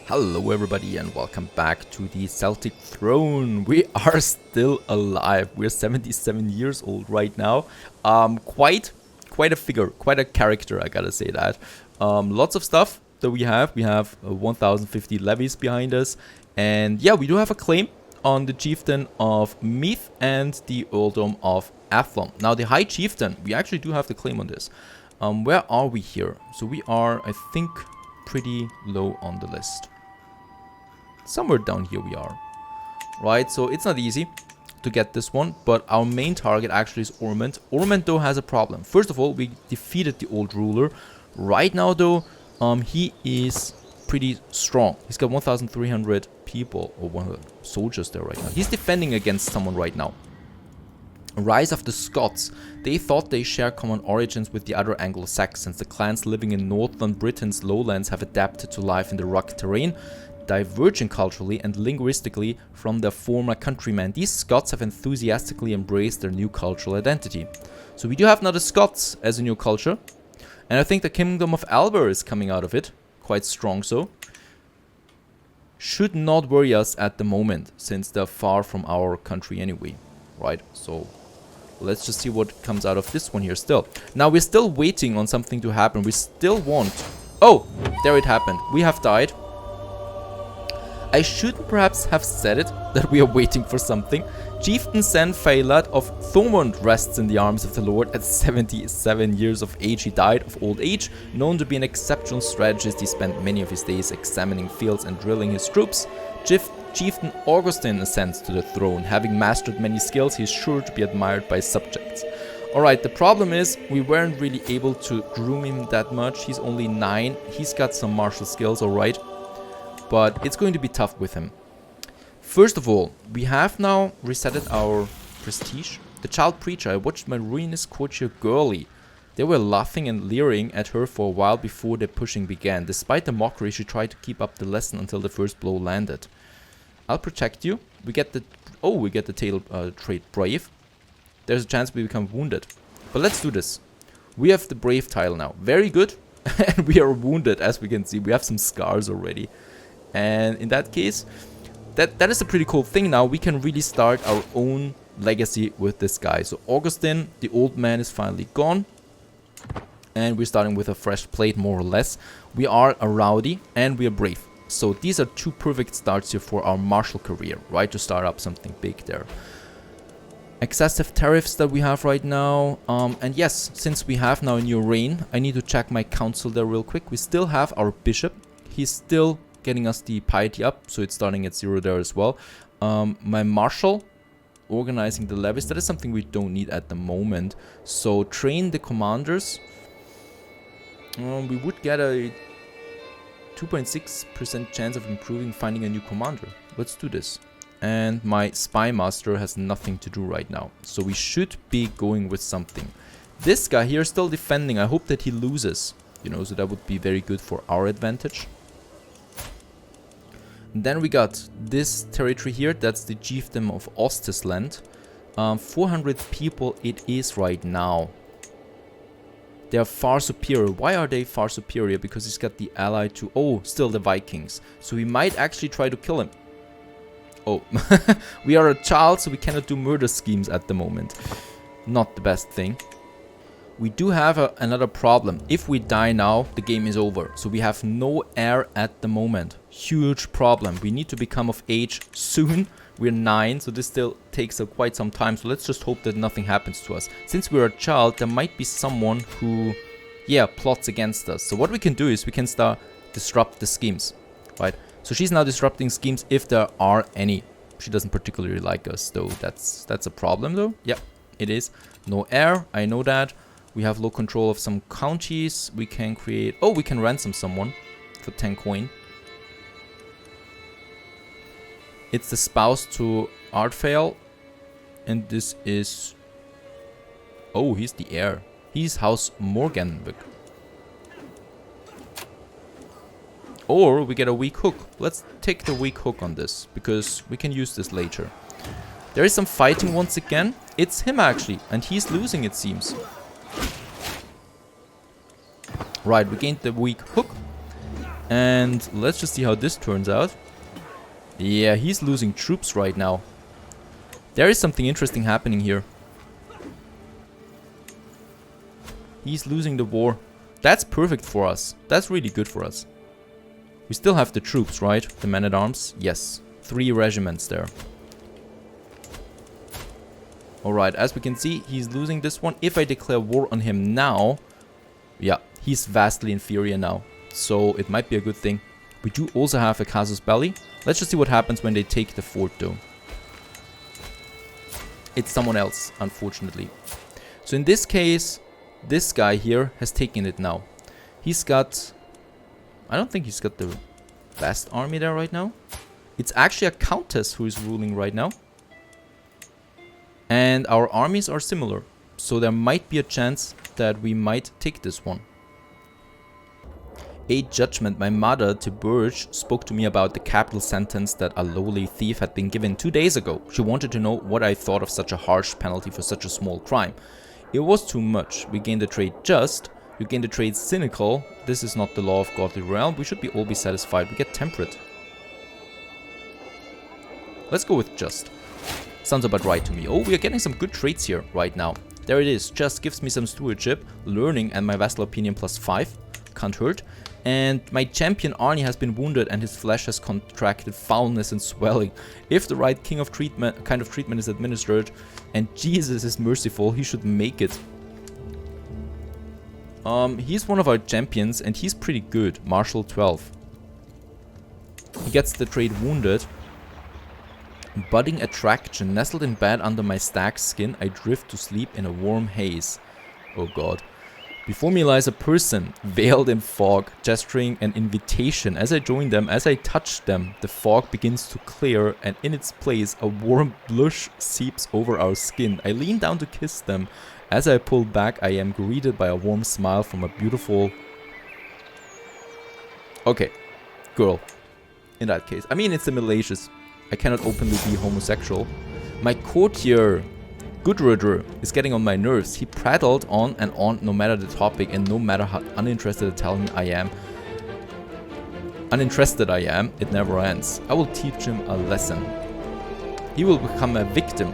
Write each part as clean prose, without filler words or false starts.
Hello everybody and welcome back to the Celtic Throne. We are still alive. We're 77 years old right now. Quite a figure, quite a character, I gotta say that. Lots of stuff that we have. We have 1050 levies behind us. And yeah, we do have a claim on the chieftain of Meath and the earldom of Athlone. Now the high chieftain, we actually do have the claim on this. Where are we here? So we are, I think, pretty low on the list. Somewhere down here we are, right? So it's not easy to get this one, but our main target actually is Ormond. Ormond though has a problem. First of all, we defeated the old ruler. Right now though, he is pretty strong. He's got 1,300 people or 100 soldiers there right now. He's defending against someone right now. Rise of the Scots. They thought they share common origins with the other Anglo-Saxons. The clans living in northern Britain's lowlands have adapted to life in the rugged terrain, diverging culturally and linguistically from their former countrymen. These Scots have enthusiastically embraced their new cultural identity. So we do have now the Scots as a new culture, and I think the Kingdom of Alba is coming out of it, quite strong so. Should not worry us at the moment, since they're far from our country anyway, right? So let's just see what comes out of this one here still. Now we're still waiting on something to happen. We still want... Oh, there it happened. We have died. I shouldn't perhaps have said it, that we are waiting for something. Chieftain Sen Faelad of Thomond rests in the arms of the Lord at 77 years of age. He died of old age. Known to be an exceptional strategist, he spent many of his days examining fields and drilling his troops. Chieftain Augustin ascends to the throne. Having mastered many skills, he is sure to be admired by subjects. Alright, the problem is, we weren't really able to groom him that much. He's only 9. He's got some martial skills, alright. But it's going to be tough with him. First of all, we have now resetted our prestige. The child preacher, I watched my ruinous courtier girly. They were laughing and leering at her for a while before their pushing began. Despite the mockery, she tried to keep up the lesson until the first blow landed. I'll protect you. We get the... Oh, we get the tail trait brave. There's a chance we become wounded. But let's do this. We have the brave tile now. Very good. And we are wounded, as we can see. We have some scars already. And in that case, that is a pretty cool thing now. We can really start our own legacy with this guy. So Augustin, the old man, is finally gone. And we're starting with a fresh plate, more or less. We are a rowdy and we are brave. So these are two perfect starts here for our martial career, right? To start up something big there. Excessive tariffs that we have right now. And yes, since we have now a new reign, I need to check my council there real quick. We still have our bishop. He's still getting us the piety up, so it's starting at 0 there as well. My marshal, organizing the levies, that is something we don't need at the moment. So train the commanders. We would get a 2.6% chance of improving finding a new commander. Let's do this. And my spy master has nothing to do right now, so we should be going with something. This guy here is still defending. I hope that he loses, you know, so that would be very good for our advantage. Then we got this territory here, that's the chiefdom of Ostisland. 400 people it is right now. They are far superior. Why are they far superior? Because he's got the ally to... Oh, still the Vikings. So we might actually try to kill him. Oh, we are a child, so we cannot do murder schemes at the moment. Not the best thing. We do have another problem. If we die now, the game is over. So we have no heir at the moment. Huge problem. We need to become of age soon. We're 9, so this still takes quite some time. So let's just hope that nothing happens to us. Since we're a child, there might be someone who, yeah, plots against us. So what we can do is we can start disrupt the schemes, right? So she's now disrupting schemes if there are any. She doesn't particularly like us, though. That's a problem, though. Yep, it is. No heir, I know that. We have low control of some counties. We can create... Oh, we can ransom someone for 10 coin. It's the spouse to Artfael. And this is... Oh, he's the heir. He's House Morganwick. Or we get a weak hook. Let's take the weak hook on this, because we can use this later. There is some fighting once again. It's him actually, and he's losing, it seems. Right, we gained the weak hook. And let's just see how this turns out. Yeah, he's losing troops right now. There is something interesting happening here. He's losing the war. That's perfect for us. That's really good for us. We still have the troops, right? The men-at-arms? Yes. 3 regiments there. Alright, as we can see, he's losing this one. If I declare war on him now... Yeah, he's vastly inferior now. So it might be a good thing. We do also have a casus belli. Let's just see what happens when they take the fort though. It's someone else, unfortunately. So in this case, this guy here has taken it now. He's got... I don't think he's got the best army there right now. It's actually a countess who is ruling right now. And our armies are similar. So there might be a chance that we might take this one. A judgment. My mother, to Burge, spoke to me about the capital sentence that a lowly thief had been given 2 days ago. She wanted to know what I thought of such a harsh penalty for such a small crime. It was too much. We gained the trade just. You gain the trade cynical. This is not the law of godly realm. We should all be satisfied. We get temperate. Let's go with just. Sounds about right to me. Oh, we are getting some good traits here right now. There it is. Just gives me some stewardship, learning, and my vassal opinion +5. Can't hurt. And my champion Arnie has been wounded and his flesh has contracted foulness and swelling. If the right kind of treatment is administered and Jesus is merciful, he should make it. He's one of our champions and he's pretty good. Marshal 12. He gets the trait wounded. Budding attraction. Nestled in bed under my stag's skin, I drift to sleep in a warm haze. Oh god. Before me lies a person, veiled in fog, gesturing an invitation. As I join them, as I touch them, the fog begins to clear, and in its place, a warm blush seeps over our skin. I lean down to kiss them. As I pull back, I am greeted by a warm smile from a beautiful... Okay, girl. In that case. I mean, it's the Middle Ages. I cannot openly be homosexual. My courtier... Gudrudr is getting on my nerves. He prattled on and on no matter the topic and no matter how uninterested I am, it never ends. I will teach him a lesson. He will become a victim.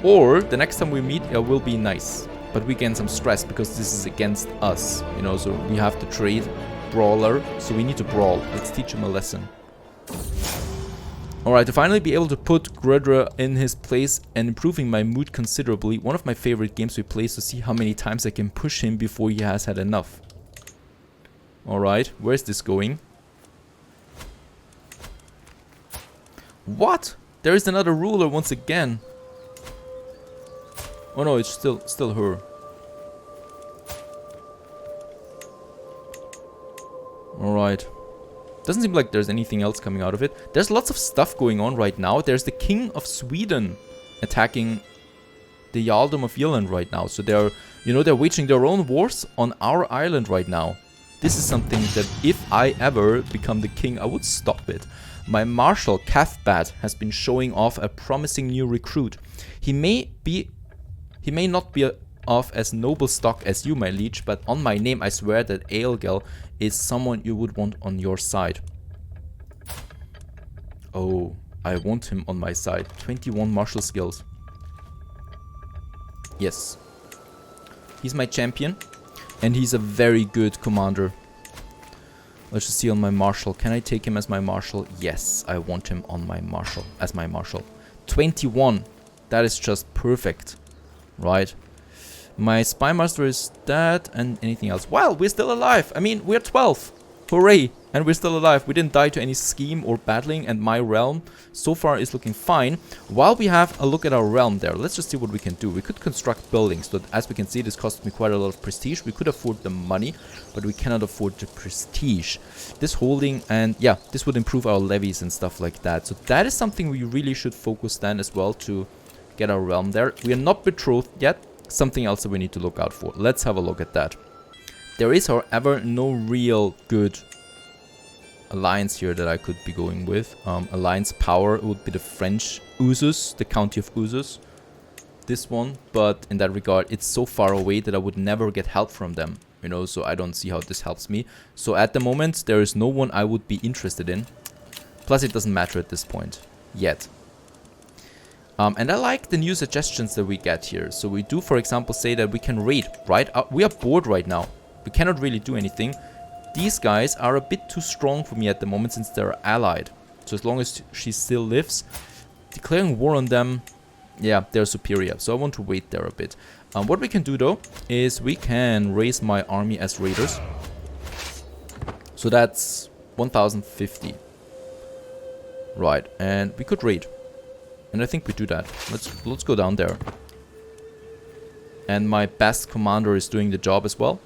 Or the next time we meet, I will be nice. But we gain some stress because this is against us. You know, so we have to trade brawler. So we need to brawl. Let's teach him a lesson. Alright, to finally be able to put Gredra in his place and improving my mood considerably. One of my favorite games we play is to see how many times I can push him before he has had enough. Alright, where's this going? What? There is another ruler once again. Oh no, it's still her. Alright. Doesn't seem like there's anything else coming out of it. There's lots of stuff going on right now. There's the King of Sweden attacking the Jarldom of Irland right now. So they're, you know, they're waging their own wars on our island right now. This is something that if I ever become the king, I would stop it. My Marshal, Cathbad, has been showing off a promising new recruit. He may not be of as noble stock as you, my liege, but on my name I swear that Aelgel is someone you would want on your side. Oh, I want him on my side. 21 martial skills. Yes. He's my champion, and he's a very good commander. Let's just see on my marshal. Can I take him as my marshal? Yes, I want him on my marshal, as my marshal. 21. That is just perfect. Right. My spy master is dead, and anything else. Well, we're still alive. I mean, we're 12. Hooray. And we're still alive. We didn't die to any scheme or battling, and my realm so far is looking fine. While we have a look at our realm there, let's just see what we can do. We could construct buildings, but as we can see, this costs me quite a lot of prestige. We could afford the money, but we cannot afford the prestige. This holding, and yeah, this would improve our levies and stuff like that. So that is something we really should focus then as well to get our realm there. We are not betrothed yet. Something else that we need to look out for. Let's have a look at that. There is, however, no real good alliance here that I could be going with. Alliance power would be the French Usus, the county of Usus. This one, but in that regard, it's so far away that I would never get help from them. you know, so I don't see how this helps me. So at the moment, there is no one I would be interested in. Plus, it doesn't matter at this point yet. And I like the new suggestions that we get here. So we do, for example, say that we can raid, right? We are bored right now. We cannot really do anything. These guys are a bit too strong for me at the moment since they're allied. So as long as she still lives, declaring war on them, yeah, they're superior. So I want to wait there a bit. What we can do though is we can raise my army as raiders. So that's 1050. Right, and we could raid. And I think we do that. Let's go down there. And my best commander is doing the job as well.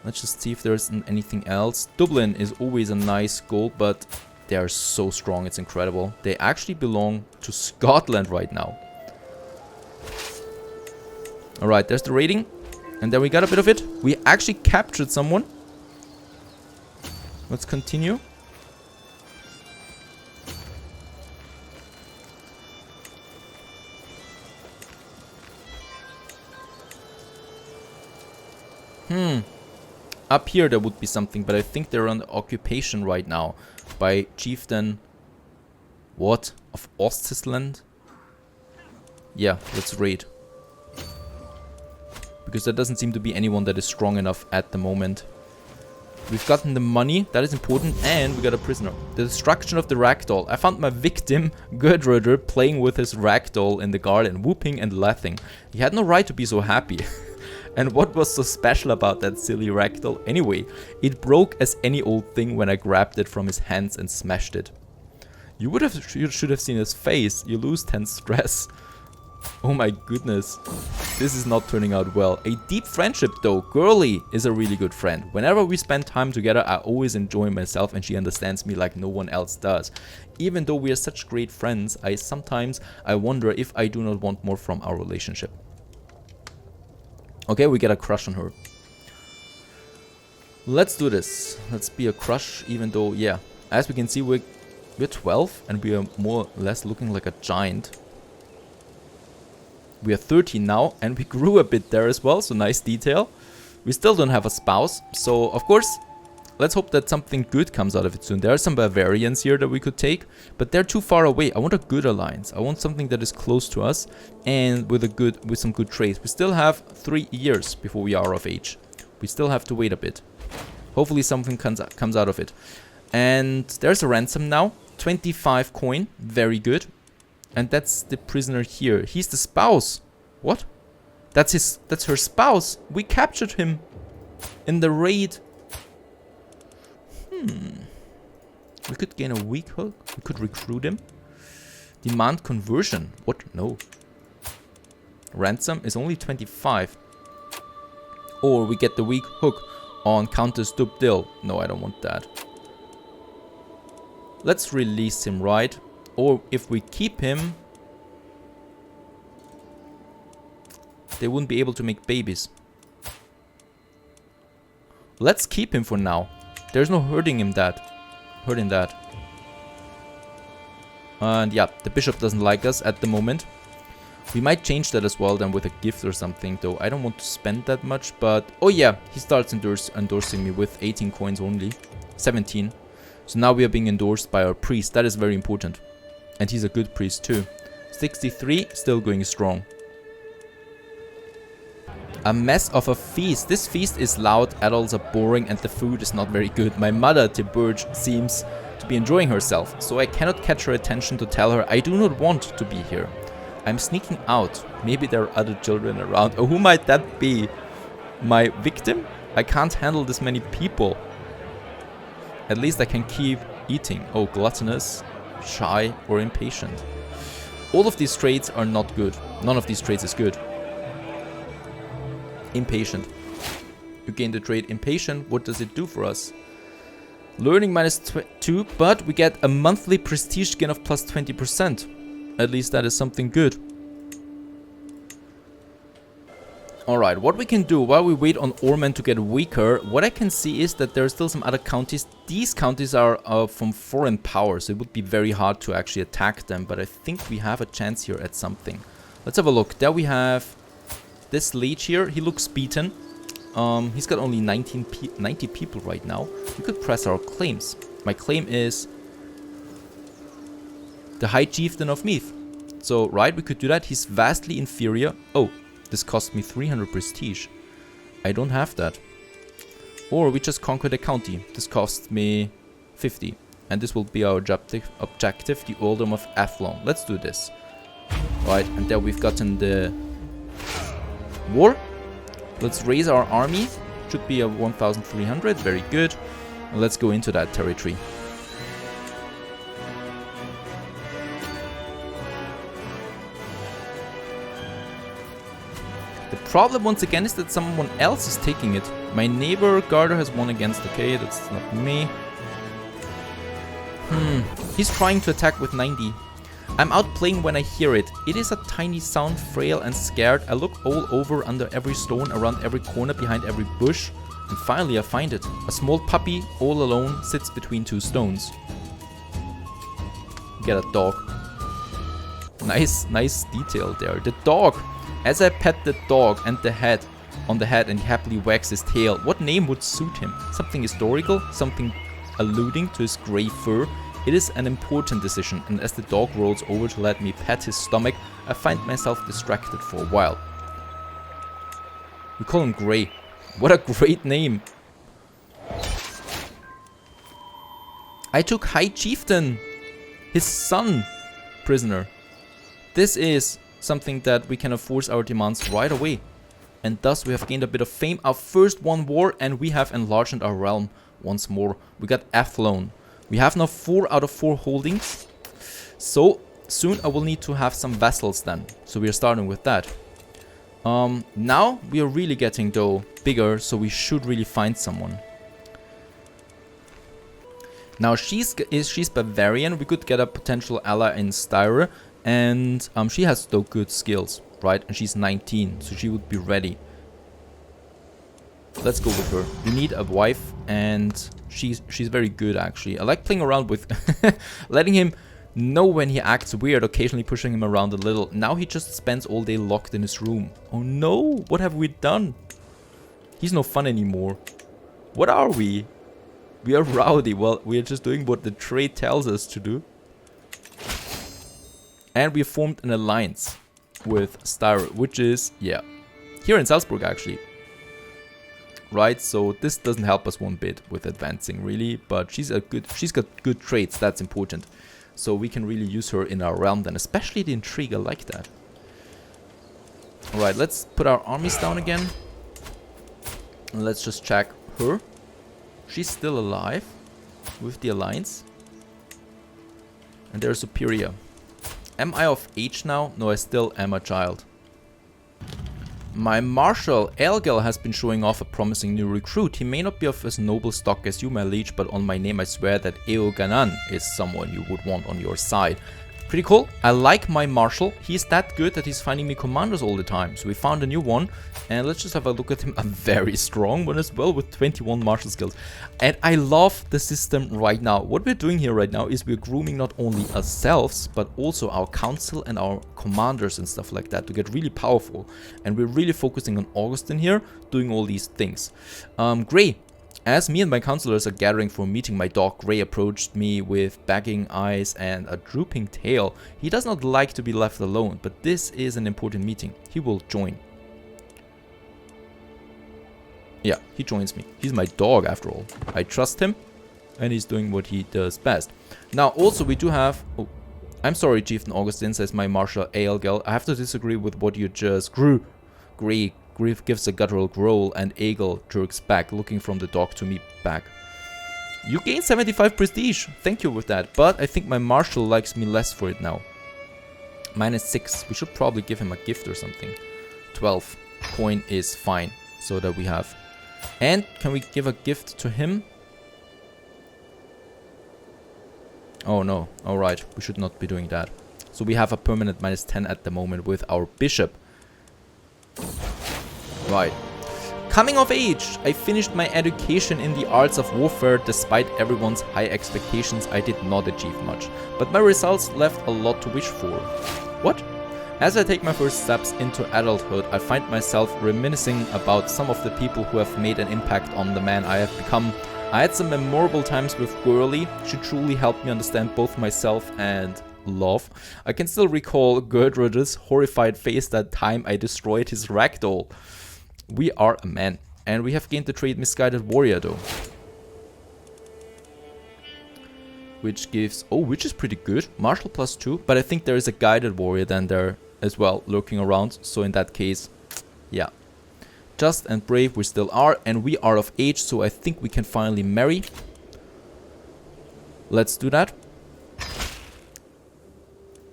Let's just see if there's anything else. Dublin is always a nice goal, but they are so strong. It's incredible. They actually belong to Scotland right now. Alright, there's the raiding. And then we got a bit of it. We actually captured someone. Let's continue. Up here there would be something, but I think they're under occupation right now by chieftain... What? Of Ostland? Yeah, let's raid. Because there doesn't seem to be anyone that is strong enough at the moment. We've gotten the money, that is important, and we got a prisoner. The destruction of the ragdoll. I found my victim, Gudruder, playing with his ragdoll in the garden, whooping and laughing. He had no right to be so happy. And what was so special about that silly ragdoll? Anyway, it broke as any old thing when I grabbed it from his hands and smashed it. You should have seen his face. You lose 10 stress. Oh my goodness. This is not turning out well. A deep friendship though. Girly is a really good friend. Whenever we spend time together, I always enjoy myself and she understands me like no one else does. Even though we are such great friends, sometimes I wonder if I do not want more from our relationship. Okay, we get a crush on her. Let's do this. Let's be a crush, even though, yeah. As we can see, we're 12 and we are more or less looking like a giant. We are 13 now and we grew a bit there as well, so nice detail. We still don't have a spouse, so of course, let's hope that something good comes out of it soon. There are some Bavarians here that we could take, but they're too far away. I want a good alliance. I want something that is close to us and with some good trades. We still have 3 years before we are of age. We still have to wait a bit. Hopefully something comes out of it. And there's a ransom now. 25 coin. Very good. And that's the prisoner here. He's the spouse. What? That's her spouse. We captured him in the raid. We could gain a weak hook. We could recruit him. Demand conversion. What? No. Ransom is only 25. Or we get the weak hook on Countess Dubdil. No, I don't want that. Let's release him, right? Or if we keep him, they wouldn't be able to make babies. Let's keep him for now. There's no hurting that. And yeah, the bishop doesn't like us at the moment. We might change that as well then with a gift or something, though I don't want to spend that much, but... Oh yeah, he starts endorsing me with 18 coins only. 17. So now we are being endorsed by our priest. That is very important. And he's a good priest too. 63, still going strong. A mess of a feast. This feast is loud, adults are boring, and the food is not very good. My mother, Tiburge, seems to be enjoying herself, so I cannot catch her attention to tell her I do not want to be here. I'm sneaking out. Maybe there are other children around. Oh, who might that be? My victim? I can't handle this many people. At least I can keep eating. Oh, gluttonous, shy, or impatient. All of these traits are not good. None of these traits is good. Impatient. You gain the trait impatient. What does it do for us? Learning -2, but we get a monthly prestige gain of plus 20%. At least that is something good. Alright, what we can do while we wait on Ormond to get weaker, what I can see is that there are still some other counties. These counties are from foreign powers, so it would be very hard to actually attack them, but I think we have a chance here at something. Let's have a look. There we have this leech here. He looks beaten. He's got only 90 people right now. We could press our claims. My claim is the High Chieftain of Meath. So, right, we could do that. He's vastly inferior. Oh, this cost me 300 prestige. I don't have that. Or we just conquer the county. This costs me 50. And this will be our objective, the Earldom of Athlone. Let's do this. Right, and there we've gotten the war. Let's raise our army. Should be a 1,300. Very good. Let's go into that territory. The problem once again is that someone else is taking it. My neighbor Garda has won against. Okay, that's not me. He's trying to attack with 90. I'm out playing when I hear it. It is a tiny sound, frail and scared. I look all over, under every stone, around every corner, behind every bush. And finally I find it. A small puppy, all alone, sits between two stones. Get a dog. Nice detail there. The dog. As I pet the dog and the head on the head and he happily wags his tail, what name would suit him? Something historical? Something alluding to his grey fur? It is an important decision, and as the dog rolls over to let me pet his stomach, I find myself distracted for a while. We call him Grey. What a great name! I took High Chieftain, his son, prisoner. This is something that we can enforce our demands right away. And thus we have gained a bit of fame. Our first won war, and we have enlarged our realm once more. We got Athlone. We have now 4 out of 4 holdings. So soon I will need to have some vassals then. So we are starting with that. Now we are really getting though bigger, so we should really find someone. Now she's Bavarian. We could get a potential ally in Styre, and she has though good skills, right? And she's 19, so she would be ready. Let's go with her. We need a wife, and she's very good actually. I like playing around with letting him know when he acts weird, occasionally pushing him around a little. Now he just spends all day locked in his room. Oh no, what have we done? He's no fun anymore. What are we? We are rowdy. Well, we are just doing what the trade tells us to do. And we formed an alliance with Styre, which is, yeah, here in Salzburg actually. Right, so this doesn't help us one bit with advancing really, but she's got good traits, that's important. So we can really use her in our realm then, especially the intrigue, I like that. Alright, let's put our armies down again. And let's just check her. She's still alive with the alliance. And they're superior. Am I of age now? No, I still am a child. My marshal, Aelgel, has been showing off a promising new recruit. He may not be of as noble stock as you, my liege, but on my name I swear that Eoganan is someone you would want on your side. Pretty cool. I like my marshal. He's that good that he's finding me commanders all the time. So we found a new one, and let's just have a look at him. A very strong one as well with 21 martial skills. And I love the system right now. What we're doing here right now is we're grooming not only ourselves, but also our council and our commanders and stuff like that to get really powerful. And we're really focusing on Augustin here, doing all these things. Grey. As me and my counselors are gathering for a meeting, my dog Grey approached me with bagging eyes and a drooping tail. He does not like to be left alone, but this is an important meeting. He will join. Yeah, he joins me. He's my dog after all. I trust him, and he's doing what he does best. Now also we do have... Oh, I'm sorry, Chieftain Augustin, says my marshal Aelgel. I have to disagree with what you just... Grey gives a guttural growl, and Aegel jerks back, looking from the dog to me back. You gain 75 prestige. Thank you with that. But I think my marshal likes me less for it now. -6. We should probably give him a gift or something. 12. Coin is fine. So that we have. And can we give a gift to him? Oh no. Alright. We should not be doing that. So we have a permanent -10 at the moment with our bishop. Right. Coming of age! I finished my education in the arts of warfare. Despite everyone's high expectations, I did not achieve much. But my results left a lot to wish for. What? As I take my first steps into adulthood, I find myself reminiscing about some of the people who have made an impact on the man I have become. I had some memorable times with Gurley. She truly helped me understand both myself and love. I can still recall Gerdrud's horrified face that time I destroyed his ragdoll. We are a man. And we have gained the trait Misguided Warrior though. Which gives... oh, which is pretty good. Martial +2. But I think there is a Guided Warrior then there as well, lurking around. So in that case, yeah. Just and brave we still are. And we are of age, so I think we can finally marry. Let's do that.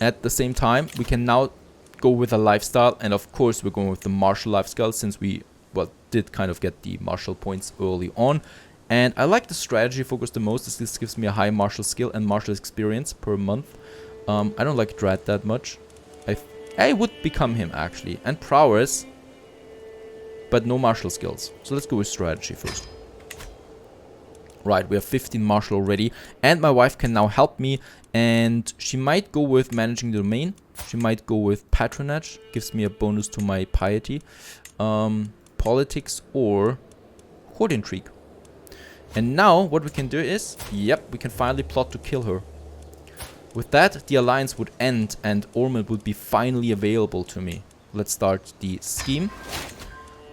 At the same time, we can now go with a lifestyle. And of course, we're going with the martial lifestyle since we, well, did kind of get the martial points early on. And I like the strategy focus the most, as this gives me a high martial skill and martial experience per month. I don't like Dread that much. I would become him actually. And prowess, but no martial skills. So let's go with strategy first. Right, we have 15 martial already. And my wife can now help me. And she might go with managing the domain. She might go with patronage. Gives me a bonus to my piety. Politics or court intrigue. And now what we can do is, yep, we can finally plot to kill her. With that, the alliance would end and Ormond would be finally available to me. Let's start the scheme.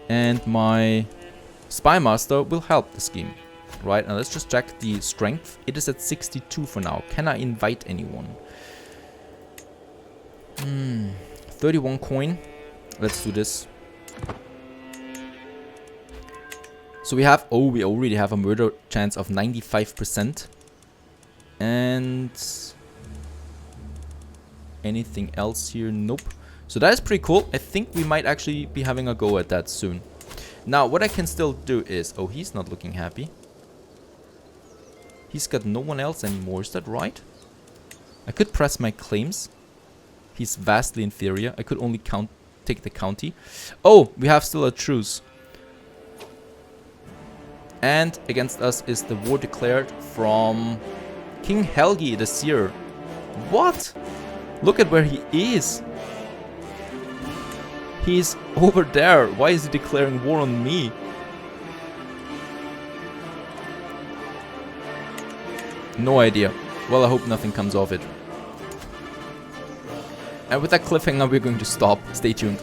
And my spy master will help the scheme. Right, and let's just check the strength. It is at 62 for now. Can I invite anyone? 31 coin. Let's do this. So we have, oh, we already have a murder chance of 95%. And anything else here? Nope. So that is pretty cool. I think we might actually be having a go at that soon. Now, what I can still do is, oh, he's not looking happy. He's got no one else anymore, is that right? I could press my claims. He's vastly inferior. I could only take the county. Oh, we have still a truce. And against us is the war declared from King Helgi the Seer. What? Look at where he is. He's over there. Why is he declaring war on me? No idea. Well, I hope nothing comes of it. And with that cliffhanger, we're going to stop. Stay tuned.